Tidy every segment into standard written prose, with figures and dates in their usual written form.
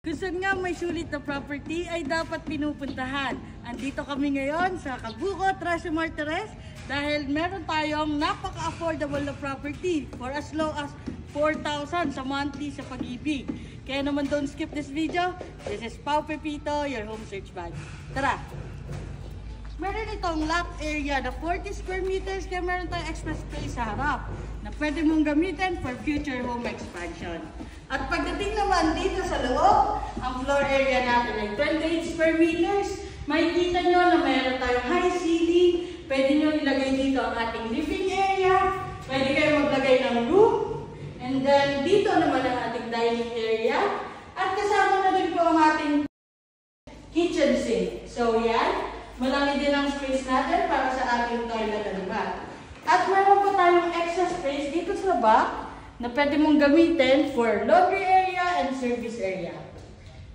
Kung nga may sulit na property ay dapat pinupuntahan. Andito kami ngayon sa Cabuco, Trece Martires dahil meron tayong napaka-affordable na property for as low as 4,000 sa monthly sa Pag-ibig. Kaya naman don't skip this video. This is Pao Pepito, your home search buddy. Tara! Meron itong lot area na 40 square meters kaya meron tayong extra space sa harap na pwede mong gamitin for future home expansion. At pagdating naman dito sa loob, ang floor area natin ay 28 square meters. Makikita nyo na meron tayong high ceiling. Pwede nyo ilagay dito ang ating living area. Pwede kayo maglagay ng room. And then dito naman ang ating dining area. At kasama na din po ang ating kitchen sink. So yan, malaki din ang space natin para sa ating toilet at bath. At meron pa tayong extra space dito sa back na pwede mong gamitin for laundry area and service area.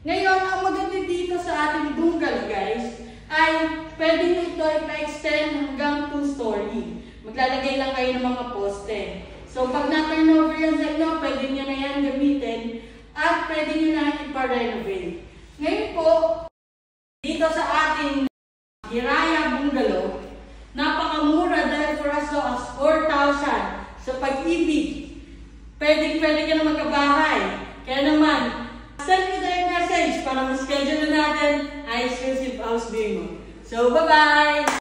Ngayon, ang maganda dito sa ating bungalow guys, ay pwede nyo ito ipa-extend hanggang 2-story. Maglalagay lang kayo ng mga poste. So pag na-turnover yan sa inyo, pwede nyo na yan gamitin at pwede nyo na ipa-renovate. Ngayon po, dito sa ating Hiraya Bungalow, napakamura dahil for as low as 4,000 sa Pag-ibig. Pwede ka na magkabahay. Kaya naman, send me the message para ma-schedule na natin ang exclusive house viewing mo. So, bye-bye!